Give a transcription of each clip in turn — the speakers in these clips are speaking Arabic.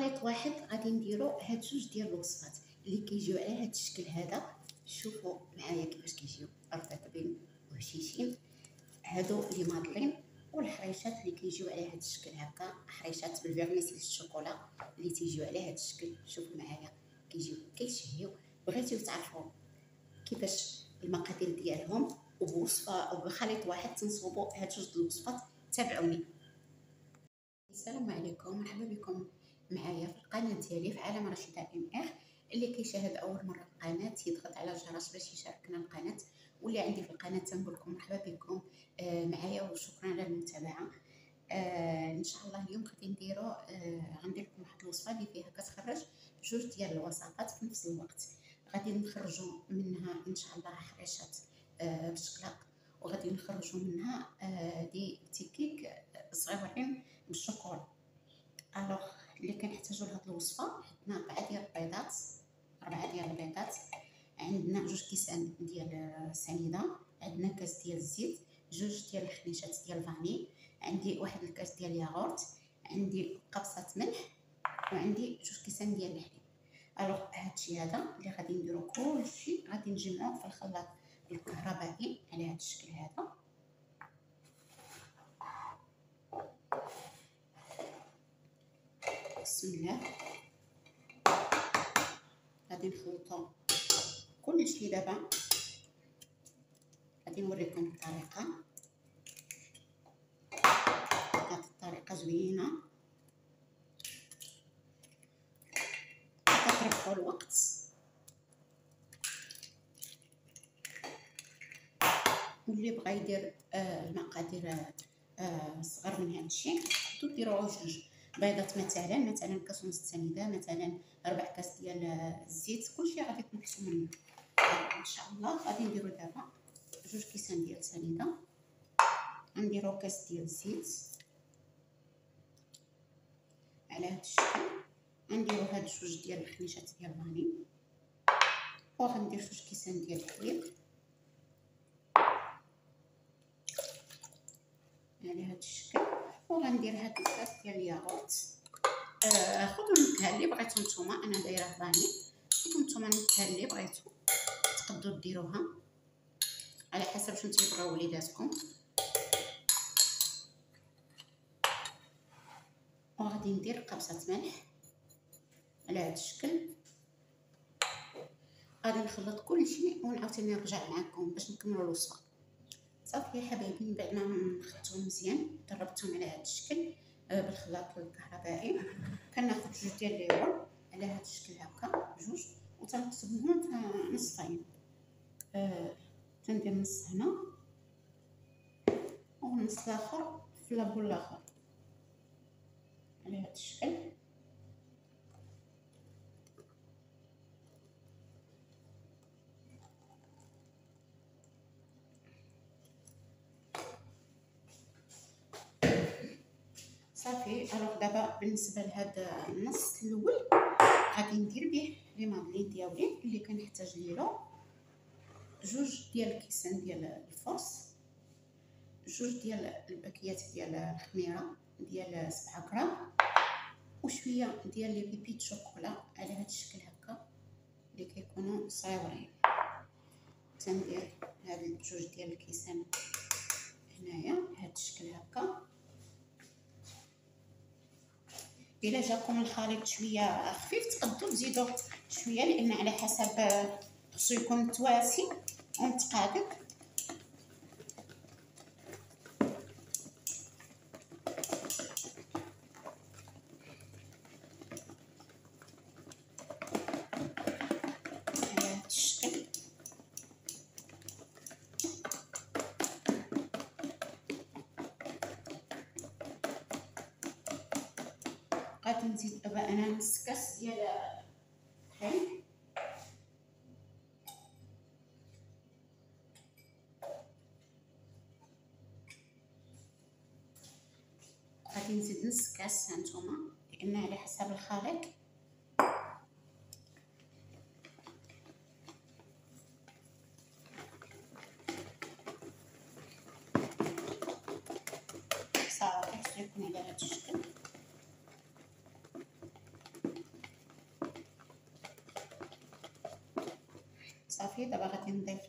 خليط واحد غادي نديرو هاد جوج ديال الوصفات اللي كيجيو على هاد الشكل هذا. شوفوا معايا كيفاش كيجيو رطبين وهشيشين. هادو لي مادلين والحريشات اللي كيجيو على هاد الشكل هكا، حريشات بالفيرميسيل الشوكولا اللي تيجيو على هاد الشكل. شوفوا معايا كيجيو كيشهيو. بغيتيو تعرفوا كيفاش المقادير ديالهم وبوصفه وبخليط واحد تنصوبوا هاد جوج الوصفات، تابعوني. السلام عليكم، مرحبا بكم معايا في القناه ديالي في عالم رشيده ام. اللي كيشاهد اول مره القناه يضغط على الجرس باش يشاركنا القناه، واللي عندي في القناه تنقول لكم مرحبا بكم معايا وشكرا على المتابعه. ان شاء الله اليوم غادي غندير لكم واحد الوصفه اللي فيها كتخرج جوج ديال الوصفات في نفس الوقت. غادي نخرجوا منها ان شاء الله حريشات بالشكلاق، وغادي نخرجوا منها دي تيكيك صغيورين بالشوكولا. الوغ اللي كنحتاجوا لهاد الوصفه عندنا 4 ديال البيضات، عندنا 2 كيسان ديال السنيده، عندنا كاس ديال الزيت، 2 ديال الخنيشات ديال الفاني، عندي 1 الكاس ديال الياغورت، عندي قبصه ملح، وعندي 2 كيسان ديال الحليب. الوغ هادشي هذا اللي غادي نديرو، كلشي غادي نجمعوه في الخلاط الكهربائي على هذا الشكل هذا. بسم الله. غادي نخلطو كلشي دابا، غادي نوريكم الطريقه. هاد الطريقه زوينه كتربحوا الوقت. واللي بغى يدير المقادير صغر من هذا الشيء، ديروا 2 بيضات مثلا كاس ونص السنيده، مثلا 4 كاس ديال الزيت، كلشي غادي تنقصوا منه ان شاء الله. غادي نديروا دابا 2 كيسان ديال السنيده، غنديروا كاس ديال الزيت على هذا الشكل، غنديروا هاد 2 ديال الخنيشات ديال الفاني، وغندير 2 كيسان ديال الحليب على هذا الشكل، وغندير هاد الكاس ديال الياغورت. خذوا النكهه اللي بغيتو نتوما، انا دايره فاني، خذوا نتوما النكهه اللي بغيتو تقدروا ديروها على حسب شنو تيبغيو وليداتكم. وغادي ندير قبصه ملح على هذا الشكل. غادي نخلط كلشي ونعاوتاني نرجع معكم باش نكملوا الوصفه. صافي يا حبايبي، من بعد ما خلطتهم مزيان دربتهم على هذا الشكل بالخلاط الكهربائي، كناخذ 2 ديال الليمون على هذا الشكل هكا، 2، وتنقسمهم نصفين. تندير نص هنا والنص الاخر في البول الاخر على هذا الشكل. صافي. الوغ دابا بالنسبه لهذا النص الاول غادي ندير به لي مادلين ديالي اللي كنحتاج ليهم 2 ديال الكيسان ديال الفرص، 2 ديال الباكيات ديال الخميره ديال 7 غرام، وشويه ديال لي بيبيت شوكولا على هذا الشكل هكا اللي كيكونوا صغيورين. تندير هاد 2 ديال الكيسان هنايا هاد الشكل هكا. الا جاكم الخليط شويه خفيف تقدروا تزيدوا شويه، لان على حسب خصو يكون متواسي ومتقادر. على هذا الشكل غادي نزيد دابا انا نص كاس ديال الحليب. غادي نزيد نص كاس هانتوما، لان على حسب الخليط. صافي خصو يكون على هذا الشكل. صافي. دابا غادي نضيف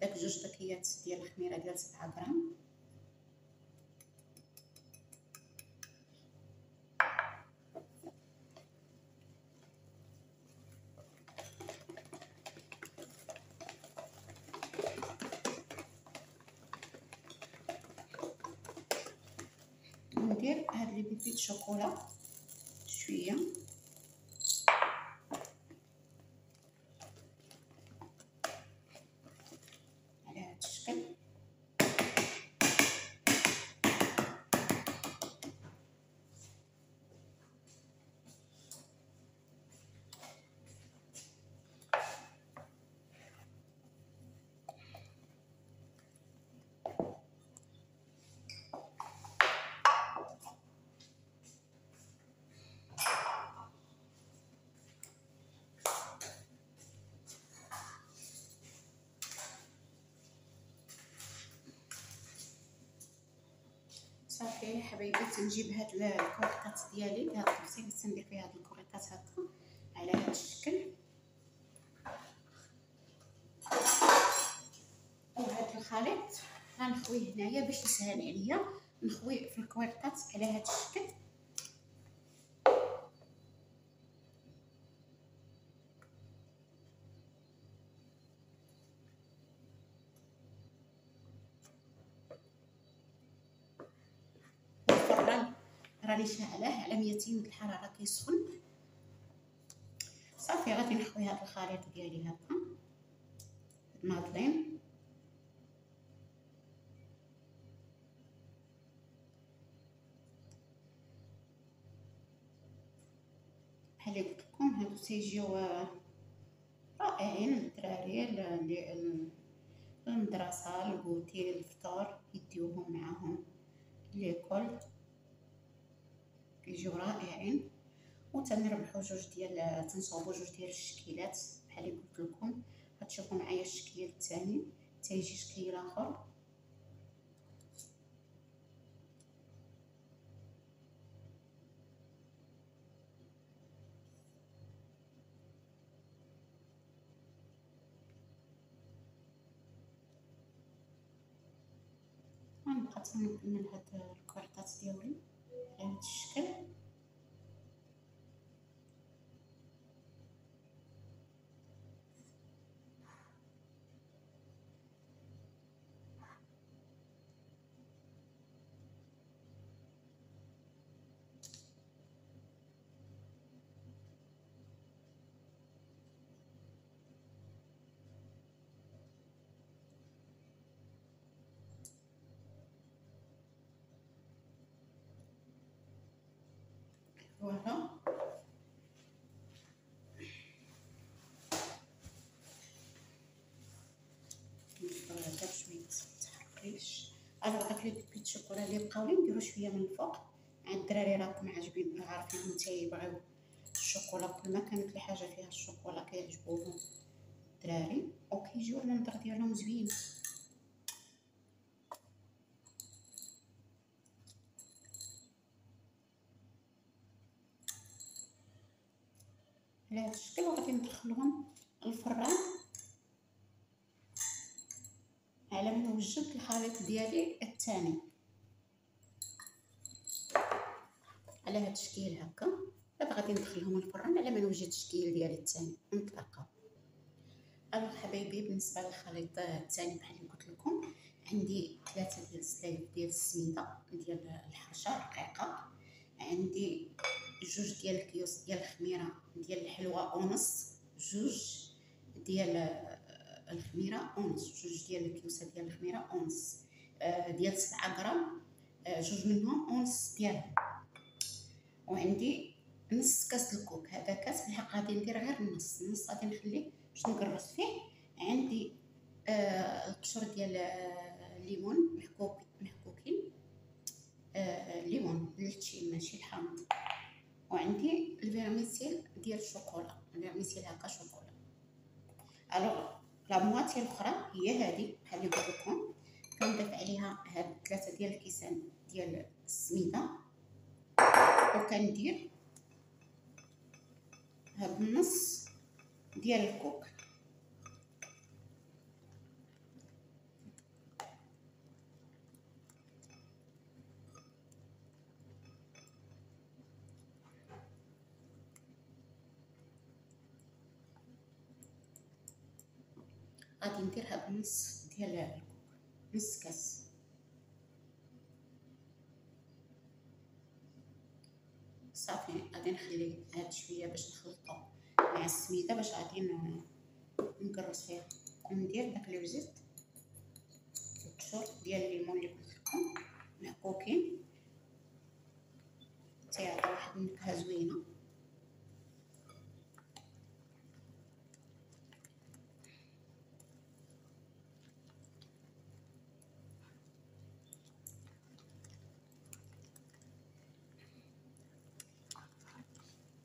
داك 2 باكيات ديال الخميره ديال 7 غرام. ندير هاد لي بيبيت شوكولا شويه على هاد الشكل. صافي حبايبي، تنجيب هاد الكوريطات ديالي، هاد الطبسيل تندير فيها هاد الكوريطات هكا على هاد الشكل. وهاد الخليط غنخويه هنايا باش يسهل عليا نخوي في الكوريطات على هاد الشكل. والفران راني شاعلاه على 200 الحراره كيسخن. صافي غادي نخوي هاد الخليط ديالي هكا ماطلين. بحال اللي قلت لكم هادو تيجيو رائعين للدراري المدرسه، الكوتي، الفطور يديوهم معاهم ليكول، كيجيو رائعين. وتنربحوا تنصاوبوا 2 ديال الشكيلات بحال اللي قلت لكم. غتشوفوا معايا الشكل الثاني تيجي شكل اخر. غنبقى تنكمل هاد الكورطات ديالي على هاد الشكل. فوالا نشوفوا هذا شويه تحريش. الوغ داك لي بيبيت شوكولا اللي بقاو لي نديرو شويه من الفوق. مع الدراري راكم عاجبين عارفين تيبغيو الشوكولا، كل ما كانت الحاجه فيها الشوكولا كيعجبوهم الدراري وكيجيو المنظر ديالهم زوين. على هذا الشكل غادي ندخلهم الفران على ما نوجد الخليط ديالي الثاني على هذا الشكل هكا. دابا غادي ندخلهم الفران على ما نوجد الشكل ديالي الثاني ونتلاقاو. الوغ حبايبي، بالنسبه للخليط الثاني بحال اللي قلت لكم عندي 3 ديال السلايف ديال السميده ديال الحرشه رقيقه، عندي 2 ديال الكيوس ديال الخميره ديال الحلوه ونص، 2 ديال الخميره ونص، 2 ديال الكيوسه ديال الخميره ونص ديال 7 غرام، 2 منهم ونص ديالهم. وعندي نص كاس الكوك. هذا كاس بالحق غادي ندير غير النص غادي نخليه باش نقرص فيه. عندي القشور ديال الليمون محكوكين، الليمون الليتشي ماشي الحامض. وعندي الفيرميسيل ديال الشوكولا، الفيرميسيل هكا شوكولا. الوغ لا مواتي الاخرى هي هذه بحال اللي قلت لكم، كنضيف عليها هاد 3 ديال الكيسان ديال السميده، وكندير هاد النص ديال الكوك. غادي نديرها بنص ديال الكوك، نص كاس. صافي غادي نخلي هاد شويه باش نخلطو مع السميده باش غادي نكرس فيها، وندير داك لو زيت والقشور ديال الليمون اللي قلت لكم مع كوكين تيعطي واحد النكهه زوينه.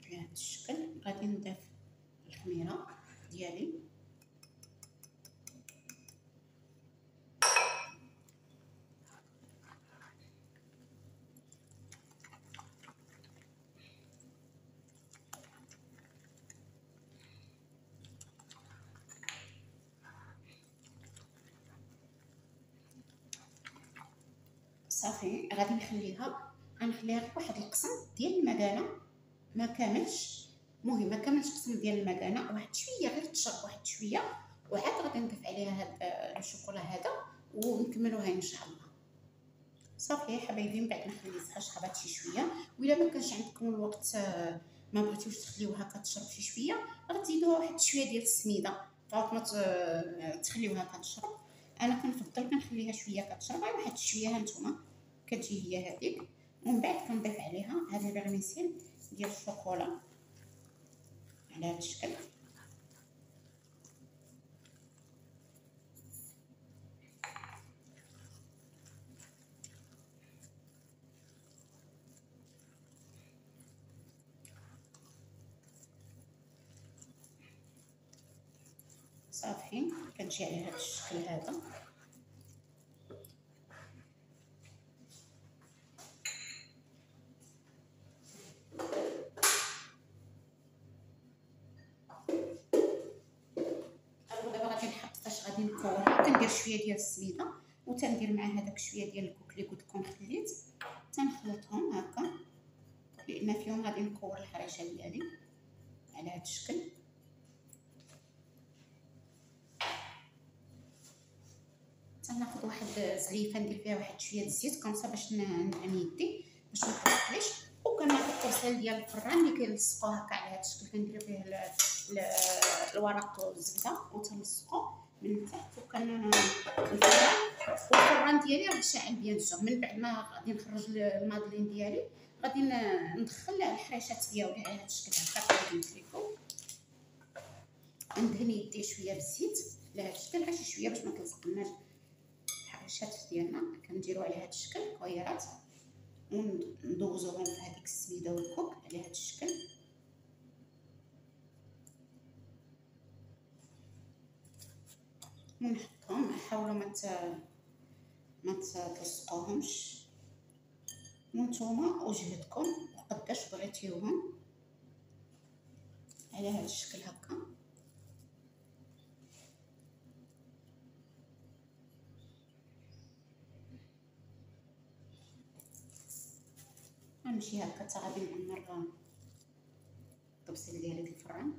بهذا الشكل غادي نضيف الخميره ديالي، صافي غادي غنخليها غير واحد القسم ديال المكانه، ما كاملش، المهم ما كاملش قسم ديال المكانه، واحد شويه غير تشرب واحد شويه، وعاد غادي نضيف عليها هاد الشوكولا هذا ونكملوها ان شاء الله. صافي حبايبي من بعد نخلي شحبات شي شويه، وإلا ما كانش عندكم الوقت ما بغيتوش تخليوها كتشرب شي شويه، غتزيدوها واحد شويه ديال السميده فوق ما تخليوها كتشرب. انا كنفضل كنخليها شويه كتشرب، واحد شويه ها نتوما كتجي هي هذيك، ومن بعد كنضيف عليها هاد الفيرميسيل ديال الشوكولا على هذا الشكل. صافي كتجي على هذا الشكل هذا. دابا غادي نحط فاش غادي نكورها، كندير شويه ديال السميده وتندير مع هذاك شويه ديال الكوك اللي قلت لكم خليت، تنخلطهم هكا لان فيهم غادي نكور الحريشه ديالي على هذا الشكل. تناخذ واحد زليفه ندير فيها واحد شويه الزيت كمصا باش نعم يدي باش ما تحرقليش، وكناخذ الطرسيل ديال الفران اللي كنلصقو هكا على هذا الشكل، كندير فيه الورق والزبده وتنلصقو من التحت، الفران ديالي راه شاعل بيان سور. من بعد ما غادي نخرج المادلين ديالي غادي ندخل الحريشات ديالي على هذا الشكل هكا غادي نفريكو، ندهن يدي شويه بالزيت على هذا الشكل، غير شي شويه باش ما تلصقناش الحريشات ديالنا. كنديرو على هذا الشكل كويرات وندوزوهم في هذيك السميده والكوك على هذا الشكل. ونحطهم، حاولوا ما تلصقوهمش، وانتوما وجهدكم وقداش بغيتيوهم على هذا الشكل هكا. غنمشي هكا حتى غادي نعمر الطبسيل ديالي في الفران.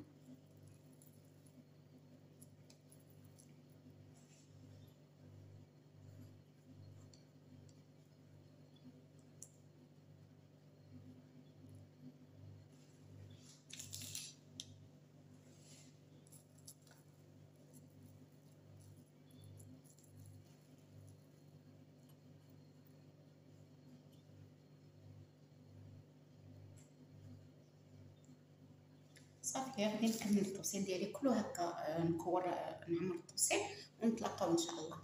صافي غادي نكمل الطبسيل ديالي كله هكا، نكور نعمر الطبسيل ونتلاقاو ان شاء الله.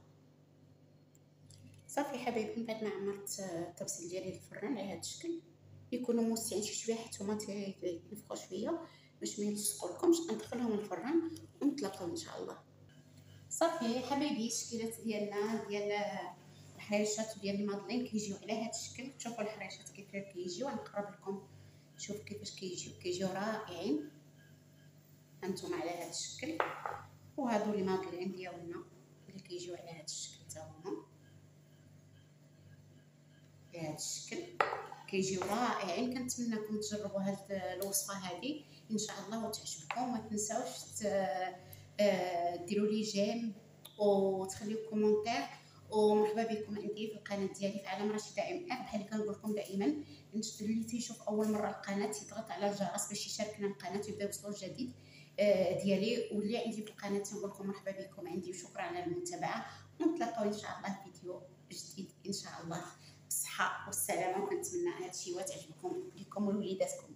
صافي حبايبي من بعد ما عمرت الطبسيل ديالي في الفران على هذا الشكل، يكونوا موسعين شي شويه حيت هما تينفخوا شويه باش ما يلصقولكمش، ندخلهم الفران ونتلاقاو ان شاء الله. صافي حبايبي الشكيلات ديالنا ديال الحريشات ديال المادلين كيجيو على هذا الشكل. شوفوا الحريشات كيف كيجيو، غنقرب لكم شوف كيفاش كيجيو رائعين هانتوما على هذا الشكل. وهادو المادلين ديالنا اللي كيجيو على هذا الشكل حتى هما بهذا الشكل كيجيو رائعين. كنتمنىكم تجربوا هاد الوصفه هذه ان شاء الله وتعجبكم. ما تنساوش ديروا لي جيم وتخليو كومونتير. ومرحبا بكم عندي في القناه ديالي في عالم رشيده ام ار. بحال اللي كنقول لكم دائما، اللي تيشوف اول مره القناه يضغط على الجرس باش يشاركنا القناه ويبدا يوصلوا الجديد ديالي. واللي عندي في القناه تنقول لكم مرحبا بكم عندي وشكرا على المتابعه. ونتلاقاو ان شاء الله في فيديو جديد ان شاء الله بالصحه والسلامه. وكنتمنى هاد الشيء تعجبكم لكم ولوليداتكم.